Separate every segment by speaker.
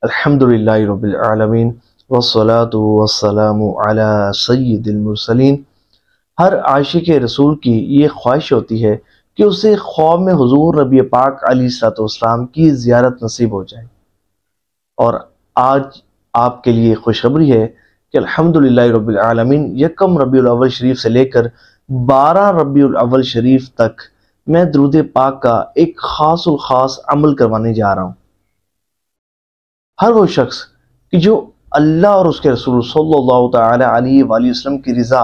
Speaker 1: الحمدللہ رب العالمین والصلاة والسلام علی سید المرسلین۔ ہر عاشق رسول کی یہ خواہش ہوتی ہے کہ اسے خواب میں حضور نبی پاک علیہ السلام کی زیارت نصیب ہو جائے، اور آج آپ کے لیے خوشخبری ہے کہ الحمدللہ رب العالمین یکم ربیع الاول شریف سے لے کر 12 ربیع الاول شریف تک میں درود پاک کا ایک خاص الخاص عمل کروانے جا رہا ہوں۔ ہر وہ شخص کہ جو اللہ اور اس کے رسول صلی اللہ تعالی علیہ وآلہ وسلم کی رضا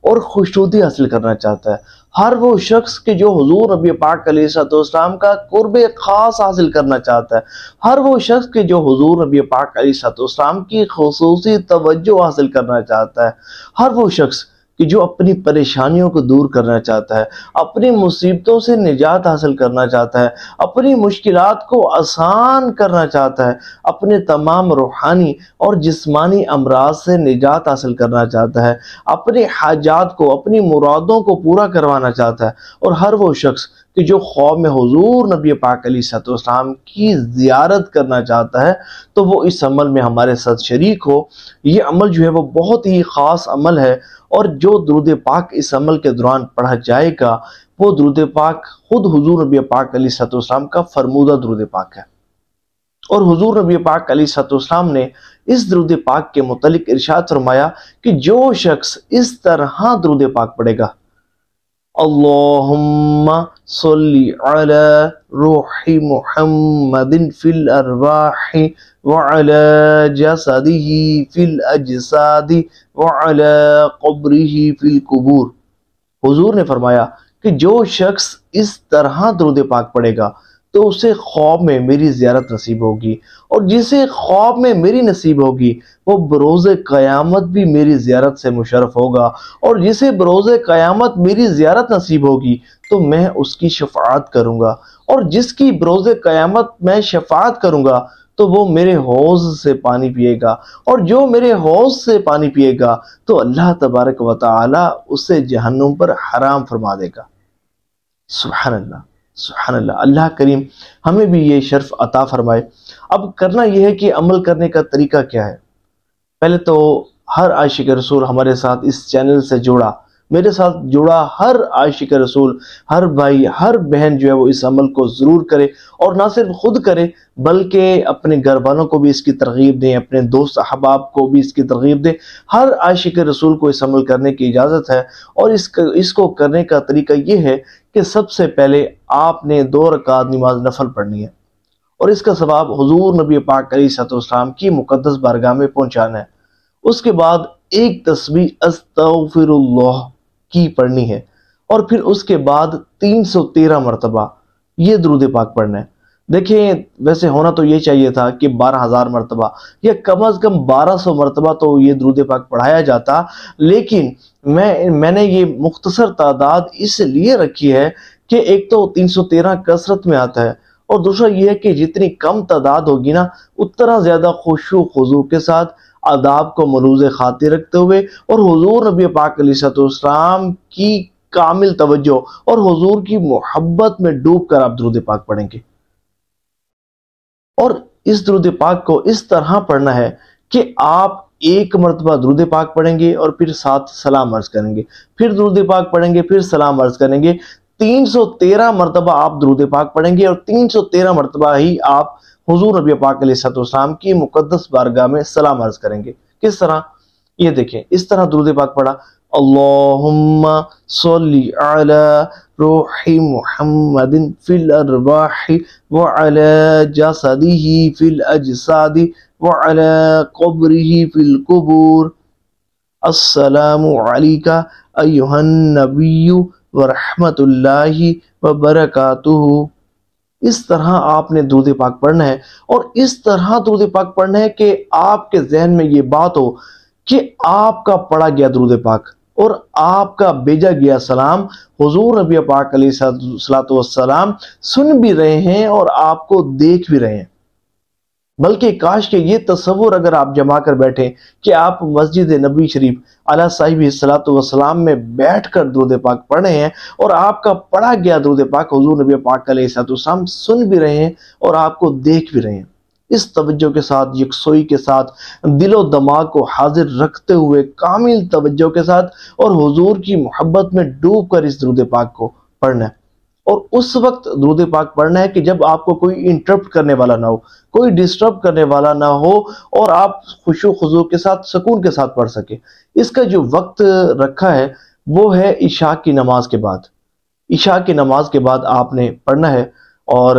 Speaker 1: اور خوشنودی حاصل کرنا چاہتا ہے، ہر وہ شخص کہ جو حضور نبی پاک علیہ السلام کا قرب خاص حاصل کرنا چاہتا ہے، ہر وہ شخص کہ جو حضور نبی پاک علیہ السلام کی خصوصی توجہ حاصل کرنا چاہتا ہے، ہر وہ شخص کہ جو اپنی پریشانیوں کو دور کرنا چاہتا ہے، اپنی مصیبتوں سے نجات حاصل کرنا چاہتا ہے، اپنی مشکلات کو آسان کرنا چاہتا ہے، اپنے تمام روحانی اور جسمانی امراض سے نجات حاصل کرنا چاہتا ہے، اپنے حاجات کو، اپنی مرادوں کو پورا کروانا چاہتا ہے، اور ہر وہ شخص کہ جو خواب میں حضور نبی پاک علیہ السلام کی زیارت کرنا چاہتا ہے، تو وہ اس عمل میں ہمارے ساتھ شریک ہو۔ یہ عمل جو ہے وہ بہت ہی خاص عمل ہے، اور جو درود پاک اس عمل کے دوران پڑھا جائے گا وہ درود پاک خود حضور نبی پاک علیہ السلام کا فرمودہ درود پاک ہے، اور حضور نبی پاک علیہ السلام نے اس درود پاک کے متعلق ارشاد فرمایا کہ جو شخص اس طرح درود پاک پڑھے گا، اللہم صلی علی روح محمد فی الارواح وعلی جسدہ فی الاجساد وعلی قبرہ فی القبور۔ حضور نے فرمایا کہ جو شخص اس طرح درود پاک پڑھے گا تو اسے خواب میں میری زیارت نصیب ہوگی، اور جسے خواب میں میری نصیب ہوگی وہ بروز قیامت بھی میری زیارت سے مشرف ہوگا، اور جسے بروز قیامت میری زیارت نصیب ہوگی تو میں اس کی شفاعت کروں گا، اور جس کی بروز قیامت میں شفاعت کروں گا تو وہ میرے حوض سے پانی پیے گا، اور جو میرے حوض سے پانی پیے گا تو اللہ تبارک و تعالی اسے جہنم پر حرام فرما دے گا۔ سبحان اللہ، سبحان اللہ۔ اللہ کریم ہمیں بھی یہ شرف عطا فرمائے۔ اب کرنا یہ ہے کہ عمل کرنے کا طریقہ کیا ہے۔ پہلے تو ہر عاشق رسول ہمارے ساتھ اس چینل سے جڑا، میرے ساتھ جڑا ہر عاشق رسول، ہر بھائی، ہر بہن جو ہے وہ اس عمل کو ضرور کرے، اور نہ صرف خود کرے بلکہ اپنے گھر والوں کو بھی اس کی ترغیب دیں، اپنے دوست احباب کو بھی اس کی ترغیب دیں۔ ہر عاشق رسول کو اس عمل کرنے کی اجازت ہے، اور اس کو کرنے کا طریقہ یہ ہے کہ سب سے پہلے آپ نے 2 رکعت نماز نفل پڑھنی ہے، اور اس کا ثواب حضور نبی پاک علیہ السلام کی مقدس بارگاہ میں پہنچانا ہے۔ اس کے بعد ایک تسبیح استغفر اللہ کی پڑھنی ہے، اور پھر اس کے بعد 313 مرتبہ یہ درود پاک پڑھنا ہے۔ دیکھیں ویسے ہونا تو یہ چاہیے تھا کہ 12,000 مرتبہ یا کم از کم 1200 مرتبہ تو یہ درود پاک پڑھایا جاتا، لیکن میں نے یہ مختصر تعداد اس لیے رکھی ہے کہ ایک تو 313 کثرت میں آتا ہے، اور دوسرا یہ ہے کہ جتنی کم تعداد ہوگی نا اتنا زیادہ خشوع و خضوع کے ساتھ آداب کو ملوز خاطر رکھتے ہوئے، اور حضور نبی پاک علیہ السلام کی کامل توجہ اور حضور کی محبت میں ڈوب کر آپ درود پاک پڑھیں گے۔ اور اس درود پاک کو اس طرح پڑھنا ہے کہ آپ ایک مرتبہ درود پاک پڑھیں گے اور پھر ساتھ سلام عرض کریں گے، پھر درود پاک پڑھیں گے، پھر سلام عرض کریں گے۔ 313 مرتبہ آپ درود پاک پڑھیں گے، اور 313 مرتبہ ہی آپ حضور نبی پاک علیہ السلام کی مقدس بارگاہ میں سلام عرض کریں گے۔ کس طرح؟ یہ دیکھیں، اس طرح درود پاک پڑھا، اللہم صلی علی روح محمد فی الارواح وعلی جسدہ فی الاجساد وعلی قبرہ فی القبور، السلام علیکہ ایہا النبی ورحمت اللہ وبرکاتہ۔ اس طرح آپ نے درود پاک پڑھنا ہے، اور اس طرح درود پاک پڑھنا ہے کہ آپ کے ذہن میں یہ بات ہو کہ آپ کا پڑھا گیا درود پاک اور آپ کا بھیجا گیا سلام حضور نبی پاک علیہ السلام سن بھی رہے ہیں اور آپ کو دیکھ بھی رہے ہیں۔ بلکہ کاش کہ یہ تصور اگر آپ جما کر بیٹھیں کہ آپ مسجد نبی شریف علیہ صاحب الصلوۃ والسلام میں بیٹھ کر درود پاک پڑھ رہے ہیں، اور آپ کا پڑھا گیا درود پاک حضور نبی پاک علیہ السلام سن بھی رہے ہیں اور آپ کو دیکھ بھی رہے ہیں۔ اس توجہ کے ساتھ، یکسوئی کے ساتھ، دل و دماغ کو حاضر رکھتے ہوئے کامل توجہ کے ساتھ اور حضور کی محبت میں ڈوب کر اس درود پاک کو پڑھنا ہے۔ اور اس وقت درود پاک پڑھنا ہے کہ جب آپ کو کوئی انٹرپٹ کرنے والا نہ ہو، کوئی ڈسٹرب کرنے والا نہ ہو، اور آپ خشوع و خضوع کے ساتھ، سکون کے ساتھ پڑھ سکیں۔ اس کا جو وقت رکھا ہے وہ ہے عشاء کی نماز کے بعد۔ عشاء کی نماز کے بعد آپ نے پڑھنا ہے، اور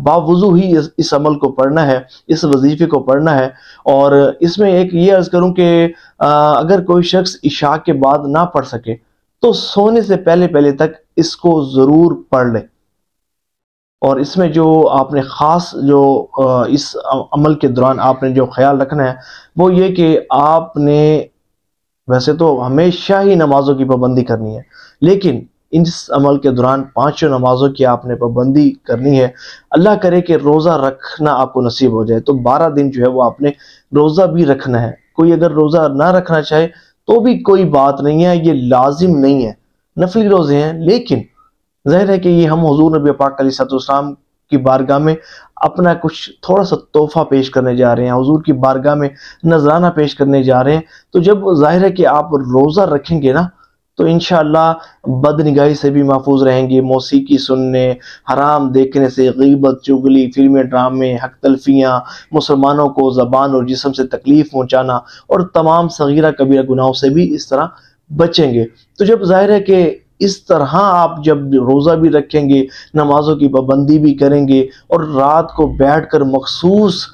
Speaker 1: باوضو ہی اس عمل کو پڑھنا ہے، اس وظیفے کو پڑھنا ہے۔ اور اس میں ایک یہ عرض کروں کہ اگر کوئی شخص عشاء کے بعد نہ پڑھ سکے تو سونے سے پہلے تک اس کو ضرور پڑھ لے۔ اور اس میں جو آپ نے خاص جو اس عمل کے دوران آپ نے جو خیال رکھنا ہے وہ یہ کہ آپ نے ویسے تو ہمیشہ ہی نمازوں کی پابندی کرنی ہے، لیکن اس عمل کے دوران 5 نمازوں کی آپ نے پابندی کرنی ہے۔ اللہ کرے کہ روزہ رکھنا آپ کو نصیب ہو جائے تو 12 دن جو ہے وہ آپ نے روزہ بھی رکھنا ہے۔ کوئی اگر روزہ نہ رکھنا چاہے تو بھی کوئی بات نہیں ہے، یہ لازم نہیں ہے، نفلی روزے ہیں، لیکن ظاہر ہے کہ یہ ہم حضور نبی پاک علیہ السلام کی بارگاہ میں اپنا کچھ تھوڑا سا تحفہ پیش کرنے جا رہے ہیں، حضور کی بارگاہ میں نذرانہ پیش کرنے جا رہے ہیں۔ تو جب ظاہر ہے کہ آپ روزہ رکھیں گے نا تو انشاءاللہ بد نگاہی سے بھی محفوظ رہیں گے، موسیقی سننے، حرام دیکھنے سے، غیبت، چغلی، فلمیں، ڈرامے، حق تلفیاں، مسلمانوں کو زبان اور جسم سے تکلیف پہنچانا اور تمام صغیرہ کبیرہ گناہوں سے بھی اس طرح بچیں گے۔ تو جب ظاہر ہے کہ اس طرح آپ جب روزہ بھی رکھیں گے، نمازوں کی پابندی بھی کریں گے اور رات کو بیٹھ کر مخصوص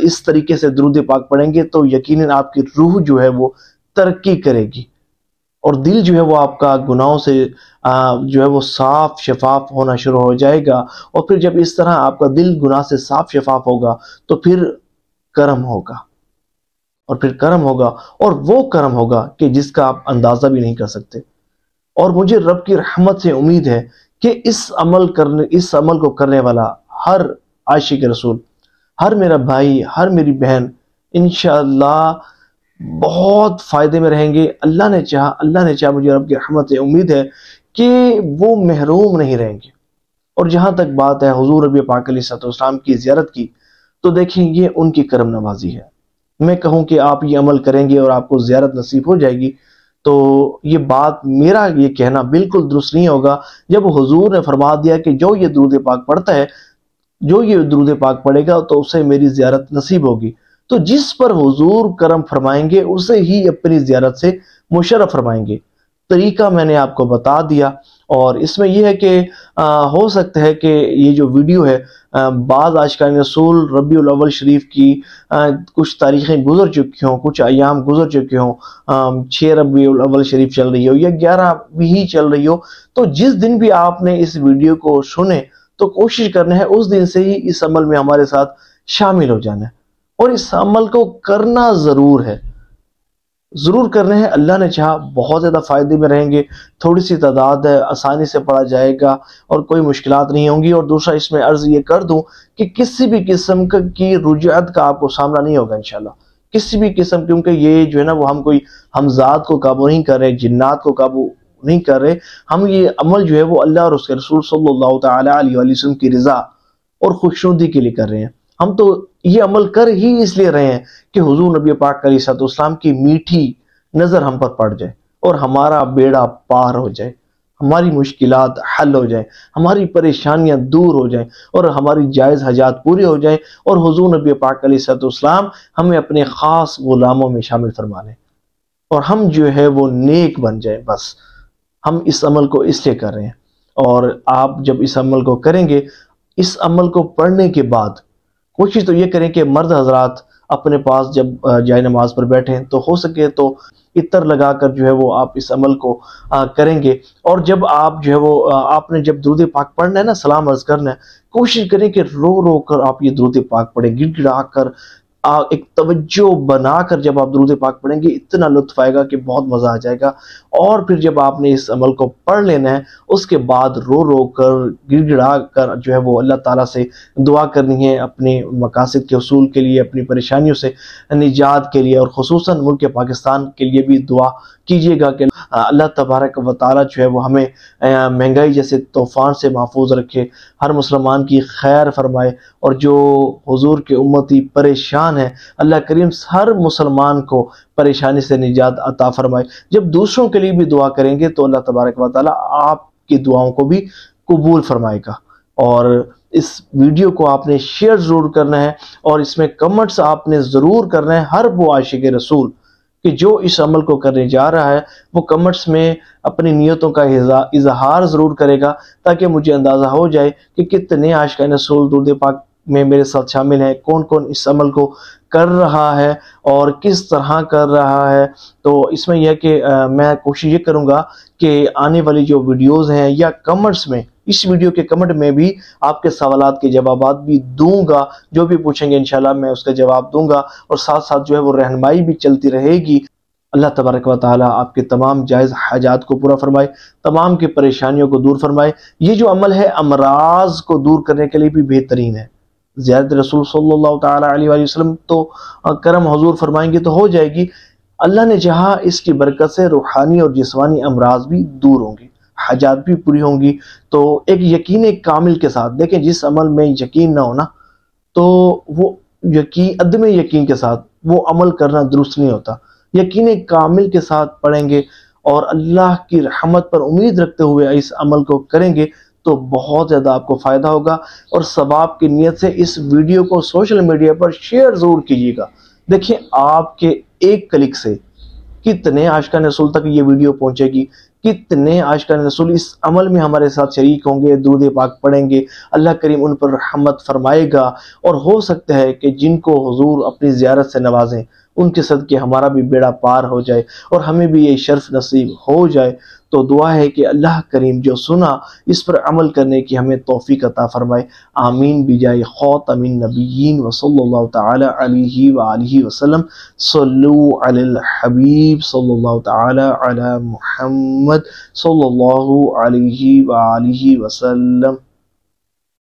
Speaker 1: اس طریقے سے درود پاک پڑھیں گے تو یقیناً آپ کی روح جو ہے وہ ترقی کرے گی، اور دل جو ہے وہ آپ کا گناہوں سے جو ہے وہ صاف شفاف ہونا شروع ہو جائے گا۔ اور پھر جب اس طرح آپ کا دل گناہ سے صاف شفاف ہوگا تو پھر کرم ہوگا، اور پھر کرم ہوگا، اور وہ کرم ہوگا کہ جس کا آپ اندازہ بھی نہیں کر سکتے۔ اور مجھے رب کی رحمت سے امید ہے کہ اس عمل کو کرنے والا ہر عاشق رسول، ہر میرا بھائی، ہر میری بہن انشاءاللہ بہت فائدے میں رہیں گے۔ اللہ نے چاہا مجھے رب کی رحمت سے امید ہے کہ وہ محروم نہیں رہیں گے۔ اور جہاں تک بات ہے حضور نبی پاک علیہ السلام کی زیارت کی، تو دیکھیں یہ ان کی کرم نوازی ہے۔ میں کہوں کہ آپ یہ عمل کریں گے اور آپ کو زیارت نصیب ہو جائے گی تو یہ بات میرا یہ کہنا بالکل درست نہیں ہوگا جب حضور نے فرما دیا کہ جو یہ درود پاک پڑھتا ہے، جو یہ درود پاک پڑھے گا تو اسے میری زیارت نصیب ہوگی۔ تو جس پر حضور کرم فرمائیں گے اسے ہی اپنی زیارت سے مشرف فرمائیں گے۔ طریقہ میں نے آپ کو بتا دیا، اور اس میں یہ ہے کہ ہو سکتا ہے کہ یہ جو ویڈیو ہے بعض عاشقان رسول ربیع الاول شریف کی کچھ تاریخیں گزر چکی ہوں، کچھ ایام گزر چکے ہوں، 6 ربیع الاول شریف چل رہی ہو یا 11 بھی چل رہی ہو، تو جس دن بھی آپ نے اس ویڈیو کو سنے تو کوشش کرنا ہے اس دن سے ہی اس عمل میں ہمارے ساتھ شامل ہو جانا ہے، اور اس عمل کو کرنا ضرور ہے، ضرور کرنے ہیں۔ اللہ نے چاہا بہت زیادہ فائدے میں رہیں گے، تھوڑی سی تعداد ہے، آسانی سے پڑھا جائے گا اور کوئی مشکلات نہیں ہوں گی۔ اور دوسرا اس میں عرض یہ کر دوں کہ کسی بھی قسم کی رجعت کا آپ کو سامنا نہیں ہوگا انشاءاللہ، کسی بھی قسم، کیونکہ یہ جو ہے نا وہ ہم ذات کو قابو نہیں کر رہے، جنات کو قابو نہیں کر رہے، ہم یہ عمل جو ہے وہ اللہ اور اس کے رسول صلی اللہ تعالی علیہ وسلم کی رضا اور خوشنودی کے لیے کر رہے ہیں۔ ہم تو یہ عمل کر ہی اس لیے رہے ہیں کہ حضور نبی پاک علیہ السلام کی میٹھی نظر ہم پر پڑ جائے اور ہمارا بیڑا پار ہو جائے، ہماری مشکلات حل ہو جائیں، ہماری پریشانیاں دور ہو جائیں اور ہماری جائز حاجات پوری ہو جائیں، اور حضور نبی پاک علیہ السلام ہمیں اپنے خاص غلاموں میں شامل فرما لیں اور ہم جو ہے وہ نیک بن جائیں۔ بس ہم اس عمل کو اس لیے کر رہے ہیں۔ اور آپ جب اس عمل کو کریں گے، اس عمل کو پڑھنے کے بعد کوشش تو یہ کریں کہ مرد حضرات اپنے پاس جب جائے نماز پر بیٹھیں تو ہو سکے تو عطر لگا کر جو ہے وہ آپ اس عمل کو کریں گے۔ اور جب آپ جو ہے وہ آپ نے جب درود پاک پڑھنا ہے نا، سلام عرض کرنا ہے، کوشش کریں کہ رو رو کر آپ یہ درود پاک پڑھیں، گڑ گڑا کر، ایک توجہ بنا کر جب آپ درود پاک پڑھیں گے اتنا لطف آئے گا کہ بہت مزہ آ جائے گا۔ اور پھر جب آپ نے اس عمل کو پڑھ لینا ہے اس کے بعد رو رو کر، گڑ گڑا کر جو ہے وہ اللہ تعالیٰ سے دعا کرنی ہے اپنے مقاصد کے حصول کے لیے، اپنی پریشانیوں سے نجات کے لیے، اور خصوصاً ملک پاکستان کے لیے بھی دعا کیجیے گا کہ اللہ تبارک و تعالیٰ جو ہے وہ ہمیں مہنگائی جیسے طوفان سے محفوظ رکھے، ہر مسلمان کی خیر فرمائے، اور جو حضور کے امتی پریشان ہیں اللہ کریم ہر مسلمان کو پریشانی سے نجات عطا فرمائے۔ جب دوسروں کے لیے بھی دعا کریں گے تو اللہ تبارک و تعالیٰ آپ کی دعاؤں کو بھی قبول فرمائے گا۔ اور اس ویڈیو کو آپ نے شیئر ضرور کرنا ہے، اور اس میں کمنٹس آپ نے ضرور کرنا ہے۔ ہر وہ عاشق رسول کہ جو اس عمل کو کرنے جا رہا ہے وہ کمنٹس میں اپنی نیتوں کا اظہار ضرور کرے گا، تاکہ مجھے اندازہ ہو جائے کہ کتنے عاشقان رسول درود پاک میں میرے ساتھ شامل ہیں، کون کون اس عمل کو کر رہا ہے اور کس طرح کر رہا ہے۔ تو اس میں یہ ہے کہ میں کوشش یہ کروں گا کہ آنے والی جو ویڈیوز ہیں یا کمنٹس میں، اس ویڈیو کے کمنٹ میں بھی آپ کے سوالات کے جوابات بھی دوں گا، جو بھی پوچھیں گے انشاءاللہ میں اس کا جواب دوں گا، اور ساتھ ساتھ جو ہے وہ رہنمائی بھی چلتی رہے گی۔ اللہ تبارک و تعالیٰ آپ کے تمام جائز حاجات کو پورا فرمائے، تمام کی پریشانیوں کو دور فرمائے۔ یہ جو عمل ہے امراض کو دور کرنے کے لیے بھی بہترین ہے۔ زیارت رسول صلی اللہ تعالیٰ علیہ وآلہ وسلم تو کرم حضور فرمائیں گے تو ہو جائے گی، اللہ نے جہاں اس کی برکت سے روحانی اور جسمانی امراض بھی دور ہوں گی، حاجات بھی پوری ہوں گی۔ تو ایک یقین کامل کے ساتھ دیکھیں، جس عمل میں یقین نہ ہونا تو وہ عدم یقین کے ساتھ وہ عمل کرنا درست نہیں ہوتا۔ یقین کامل کے ساتھ پڑھیں گے اور اللہ کی رحمت پر امید رکھتے ہوئے اس عمل کو کریں گے تو بہت زیادہ آپ کو فائدہ ہوگا، اور ثواب کی نیت سے اس ویڈیو کو سوشل میڈیا پر شیئر ضرور کیجیے گا۔ دیکھیں آپ کے ایک کلک سے کتنے عاشقان رسول تک یہ ویڈیو پہنچے گی، کتنے عاشقان رسول اس عمل میں ہمارے ساتھ شریک ہوں گے، درود پاک پڑھیں گے، اللہ کریم ان پر رحمت فرمائے گا، اور ہو سکتا ہے کہ جن کو حضور اپنی زیارت سے نوازیں ان کے صدقے ہمارا بھی بیڑا پار ہو جائے اور ہمیں بھی یہ شرف نصیب ہو جائے۔ تو دعا ہے کہ اللہ کریم جو سنا اس پر عمل کرنے کی ہمیں توفیق عطا فرمائے، آمین بجائے خاتم النبیین وصلی اللہ تعالی علیہ وآلہ وسلم۔ صلو علی الحبیب صلی اللہ تعالی علی محمد صلی اللہ علیہ وآلہ وسلم۔